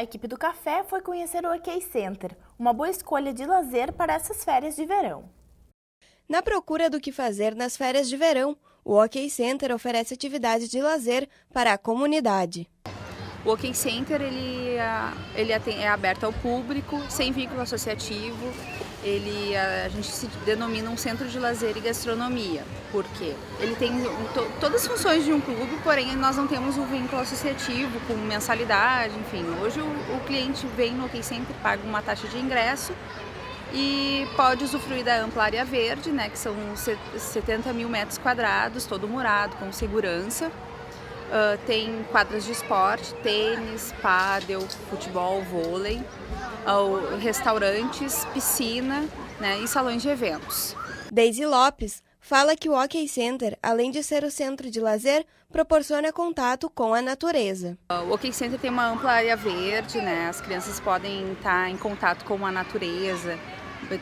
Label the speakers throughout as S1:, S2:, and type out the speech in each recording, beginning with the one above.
S1: A equipe do Café foi conhecer o OK Center, uma boa escolha de lazer para essas férias de verão.
S2: Na procura do que fazer nas férias de verão, o OK Center oferece atividades de lazer para a comunidade.
S3: O OK Center ele é aberto ao público, sem vínculo associativo. A gente se denomina um centro de lazer e gastronomia. Por quê? Ele tem todas as funções de um clube, porém nós não temos um vínculo associativo com mensalidade, enfim. Hoje o cliente vem no OK Center, paga uma taxa de ingresso e pode usufruir da ampla área verde, né, que são 70 mil metros quadrados, todo murado, com segurança. Tem quadras de esporte, tênis, pádel, futebol, vôlei, restaurantes, piscina, né, e salões de eventos.
S2: Daisy Lopes fala que o OK Center, além de ser o centro de lazer, proporciona contato com a natureza.
S3: O OK Center tem uma ampla área verde, né, as crianças podem estar em contato com a natureza.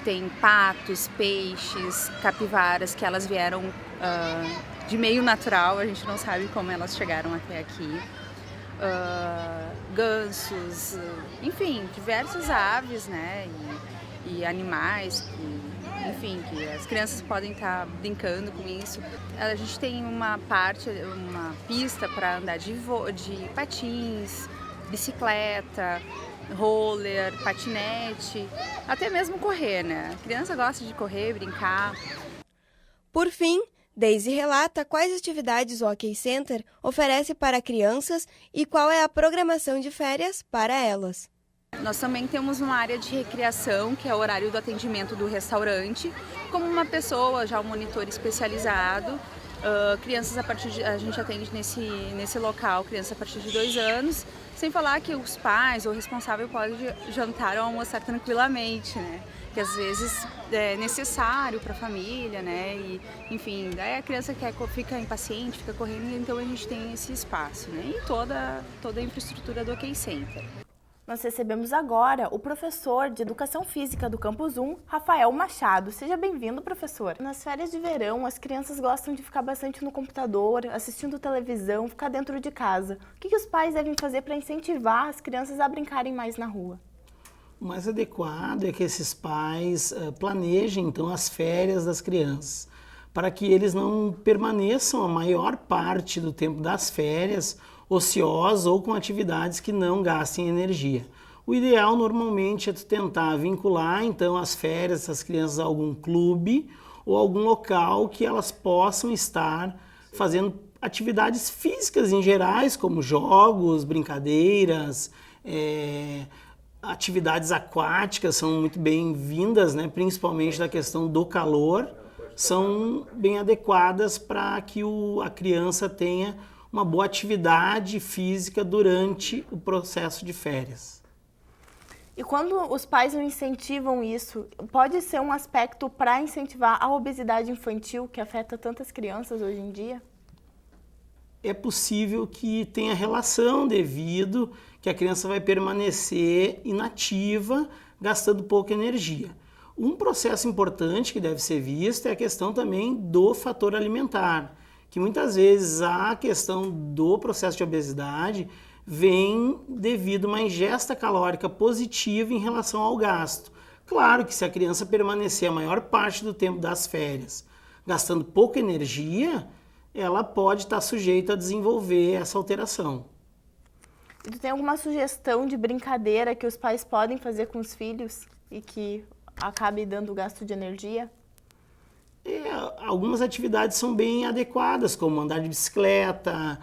S3: Tem patos, peixes, capivaras que elas vieram de meio natural, a gente não sabe como elas chegaram até aqui. Gansos, enfim, diversas aves, né, e animais, que as crianças podem estar brincando com isso. A gente tem uma pista para andar de patins, bicicleta, roller, patinete, até mesmo correr, né? A criança gosta de correr, brincar.
S2: Por fim, Daisy relata quais atividades o OK Center oferece para crianças e qual é a programação de férias para elas.
S3: Nós também temos uma área de recreação, que é o horário do atendimento do restaurante, como uma pessoa, já um monitor especializado. Crianças a gente atende nesse local, crianças a partir de 2 anos, sem falar que os pais ou o responsável podem jantar ou almoçar tranquilamente, né? Que às vezes é necessário para a família, né? E, enfim, daí a criança fica impaciente, fica correndo, então a gente tem esse espaço, né? E toda a infraestrutura do OK Center.
S1: Nós recebemos agora o professor de Educação Física do Campus 1, Rafael Machado. Seja bem-vindo, professor. Nas férias de verão, as crianças gostam de ficar bastante no computador, assistindo televisão, ficar dentro de casa. O que os pais devem fazer para incentivar as crianças a brincarem mais na rua?
S4: O mais adequado é que esses pais planejem, então, as férias das crianças, para que eles não permaneçam a maior parte do tempo das férias ociosos ou com atividades que não gastem energia. O ideal normalmente é tu tentar vincular então as férias dessas crianças a algum clube ou algum local que elas possam estar fazendo atividades físicas em gerais, como jogos, brincadeiras, atividades aquáticas são muito bem-vindas, né? Principalmente da questão do calor, são bem adequadas para que a criança tenha uma boa atividade física durante o processo de férias.
S1: E quando os pais não incentivam isso, pode ser um aspecto para incentivar a obesidade infantil que afeta tantas crianças hoje em dia?
S4: É possível que tenha relação devido que a criança vai permanecer inativa, gastando pouca energia. Um processo importante que deve ser visto é a questão também do fator alimentar, que muitas vezes a questão do processo de obesidade vem devido a uma ingesta calórica positiva em relação ao gasto. Claro que se a criança permanecer a maior parte do tempo das férias gastando pouca energia, ela pode estar sujeita a desenvolver essa alteração.
S1: E tu tem alguma sugestão de brincadeira que os pais podem fazer com os filhos e que acabe dando gasto de energia?
S4: Algumas atividades são bem adequadas, como andar de bicicleta,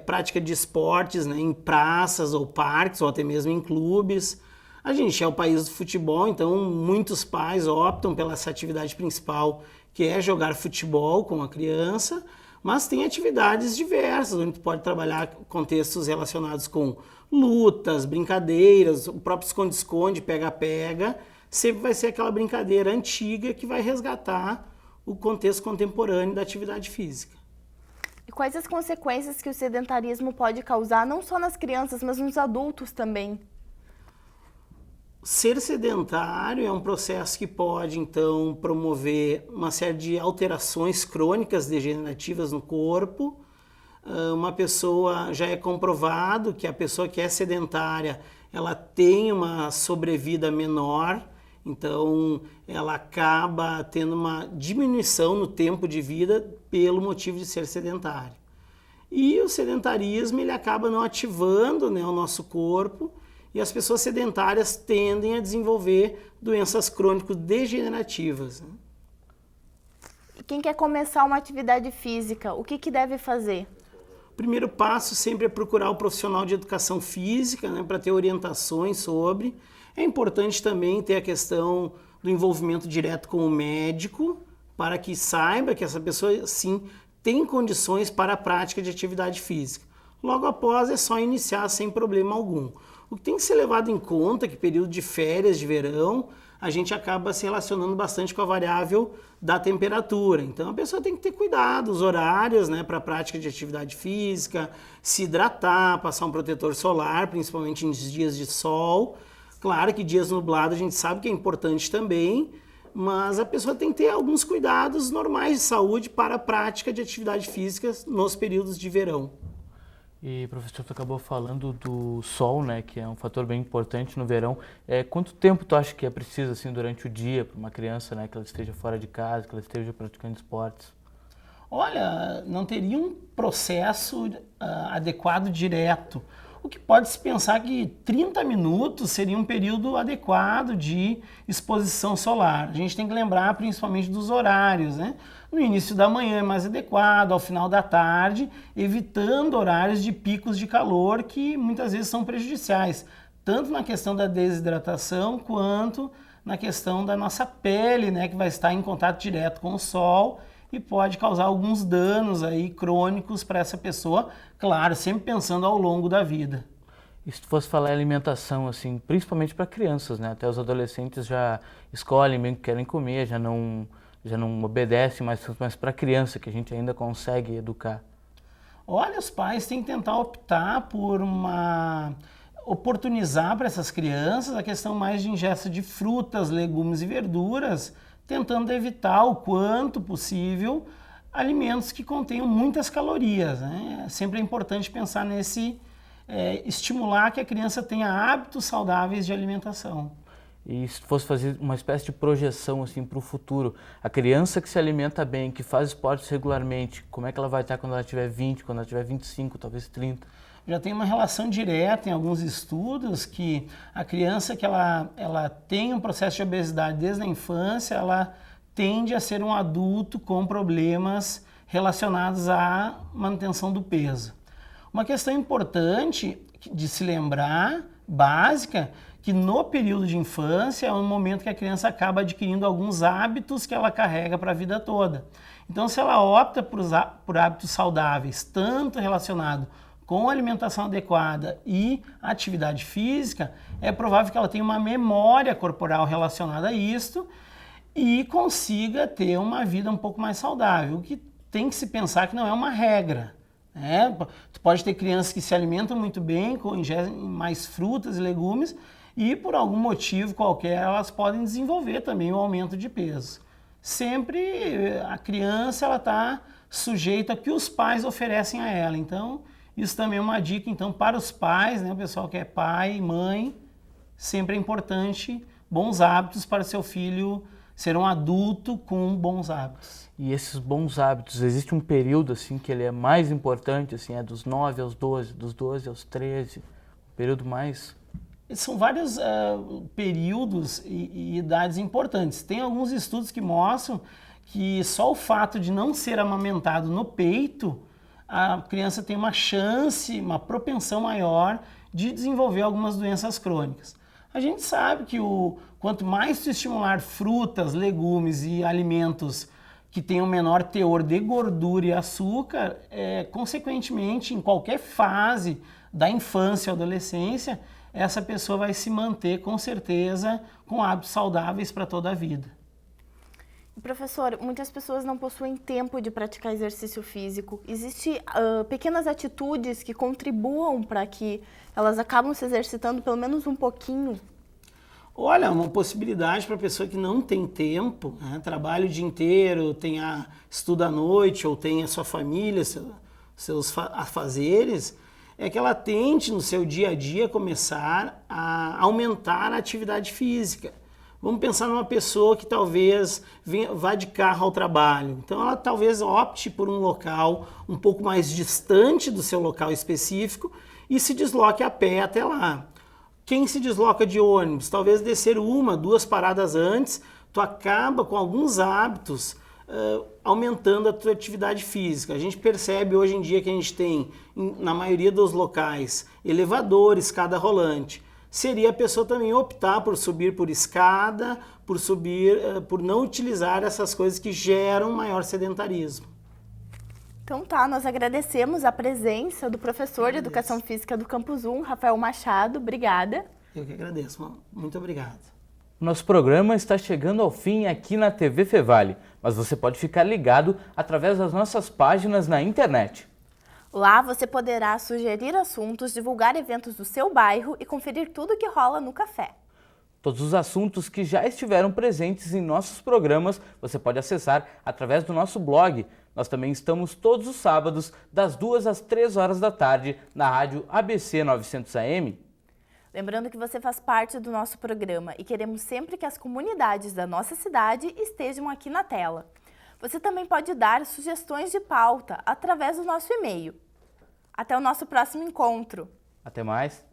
S4: prática de esportes, né, em praças ou parques, ou até mesmo em clubes. A gente é o país do futebol, então muitos pais optam pela essa atividade principal, que é jogar futebol com a criança, mas tem atividades diversas, onde tu pode trabalhar contextos relacionados com lutas, brincadeiras, o próprio esconde-esconde, pega-pega, sempre vai ser aquela brincadeira antiga que vai resgatar o contexto contemporâneo da atividade física.
S1: E quais as consequências que o sedentarismo pode causar, não só nas crianças, mas nos adultos também?
S4: Ser sedentário é um processo que pode, então, promover uma série de alterações crônicas degenerativas no corpo, uma pessoa, já é comprovado que a pessoa que é sedentária, ela tem uma sobrevida menor, então ela acaba tendo uma diminuição no tempo de vida pelo motivo de ser sedentário. E o sedentarismo ele acaba não ativando, né, o nosso corpo, e as pessoas sedentárias tendem a desenvolver doenças crônico-degenerativas.
S1: Quem quer começar uma atividade física, o que deve fazer?
S4: O primeiro passo sempre é procurar o profissional de educação física, né, para ter orientações sobre. É importante também ter a questão do envolvimento direto com o médico, para que saiba que essa pessoa, sim, tem condições para a prática de atividade física. Logo após, é só iniciar sem problema algum. O que tem que ser levado em conta é que período de férias de verão, a gente acaba se relacionando bastante com a variável da temperatura. Então, a pessoa tem que ter cuidado, os horários, né, para a prática de atividade física, se hidratar, passar um protetor solar, principalmente em dias de sol. Claro que dias nublados a gente sabe que é importante também, mas a pessoa tem que ter alguns cuidados normais de saúde para a prática de atividade física nos períodos de verão.
S5: E, professor, tu acabou falando do sol, né, que é um fator bem importante no verão. Quanto tempo tu acha que é preciso, assim, durante o dia para uma criança, né, que ela esteja fora de casa, que ela esteja praticando esportes?
S4: Olha, não teria um processo adequado direto. O que pode-se pensar que 30 minutos seria um período adequado de exposição solar. A gente tem que lembrar principalmente dos horários, né? No início da manhã é mais adequado, ao final da tarde, evitando horários de picos de calor que muitas vezes são prejudiciais, tanto na questão da desidratação quanto na questão da nossa pele, né, que vai estar em contato direto com o sol e pode causar alguns danos aí crônicos para essa pessoa, claro, sempre pensando ao longo da vida.
S5: E se tu fosse falar em alimentação, assim, principalmente para crianças, né? Até os adolescentes já escolhem bem o que querem comer, já não obedecem, mas para a criança que a gente ainda consegue educar.
S4: Olha, os pais têm que tentar optar por oportunizar para essas crianças a questão mais de ingesta de frutas, legumes e verduras, tentando evitar o quanto possível alimentos que contenham muitas calorias, né? Sempre é importante pensar estimular que a criança tenha hábitos saudáveis de alimentação.
S5: E se fosse fazer uma espécie de projeção assim para o futuro, a criança que se alimenta bem, que faz esportes regularmente, como é que ela vai estar quando ela tiver 20, quando ela tiver 25, talvez 30?
S4: Já tem uma relação direta em alguns estudos que a criança que ela tem um processo de obesidade desde a infância, ela tende a ser um adulto com problemas relacionados à manutenção do peso. Uma questão importante de se lembrar, básica, que no período de infância é um momento que a criança acaba adquirindo alguns hábitos que ela carrega para a vida toda. Então, se ela opta por hábitos saudáveis, tanto relacionado com alimentação adequada e atividade física, é provável que ela tenha uma memória corporal relacionada a isto e consiga ter uma vida um pouco mais saudável. O que tem que se pensar que não é uma regra, né? Tu pode ter crianças que se alimentam muito bem, ingerem mais frutas e legumes e por algum motivo qualquer elas podem desenvolver também o aumento de peso. Sempre a criança ela está sujeita ao que os pais oferecem a ela. Então, isso também é uma dica então, para os pais, né, o pessoal que é pai, mãe, sempre é importante bons hábitos para seu filho ser um adulto com bons hábitos.
S5: E esses bons hábitos, existe um período assim que ele é mais importante, assim, é dos 9 aos 12, dos 12 aos 13, um período mais...
S4: São vários períodos e idades importantes. Tem alguns estudos que mostram que só o fato de não ser amamentado no peito, a criança tem uma chance, uma propensão maior de desenvolver algumas doenças crônicas. A gente sabe que quanto mais se estimular frutas, legumes e alimentos que tenham menor teor de gordura e açúcar, consequentemente, em qualquer fase da infância ou adolescência, essa pessoa vai se manter, com certeza, com hábitos saudáveis para toda a vida.
S1: Professor, muitas pessoas não possuem tempo de praticar exercício físico. Existem pequenas atitudes que contribuam para que elas acabam se exercitando pelo menos um pouquinho?
S4: Olha, uma possibilidade para a pessoa que não tem tempo, né, trabalha o dia inteiro, estuda à noite ou tem a sua família, seus afazeres, é que ela tente no seu dia a dia começar a aumentar a atividade física. Vamos pensar numa pessoa que talvez vá de carro ao trabalho. Então ela talvez opte por um local um pouco mais distante do seu local específico e se desloque a pé até lá. Quem se desloca de ônibus, talvez descer 1, 2 paradas antes, tu acaba com alguns hábitos aumentando a tua atividade física. A gente percebe hoje em dia que a gente tem, na maioria dos locais, elevadores, escada rolante. Seria a pessoa também optar por subir por escada, por não utilizar essas coisas que geram maior sedentarismo.
S1: Então tá, nós agradecemos a presença do professor de Educação Física do Campus 1, Rafael Machado. Obrigada.
S4: Eu que agradeço. Muito obrigado.
S5: Nosso programa está chegando ao fim aqui na TV Fevale, mas você pode ficar ligado através das nossas páginas na internet.
S1: Lá você poderá sugerir assuntos, divulgar eventos do seu bairro e conferir tudo que rola no café.
S5: Todos os assuntos que já estiveram presentes em nossos programas você pode acessar através do nosso blog. Nós também estamos todos os sábados, das 2 às 3 horas da tarde, na rádio ABC 900 AM.
S1: Lembrando que você faz parte do nosso programa e queremos sempre que as comunidades da nossa cidade estejam aqui na tela. Você também pode dar sugestões de pauta através do nosso e-mail. Até o nosso próximo encontro.
S5: Até mais.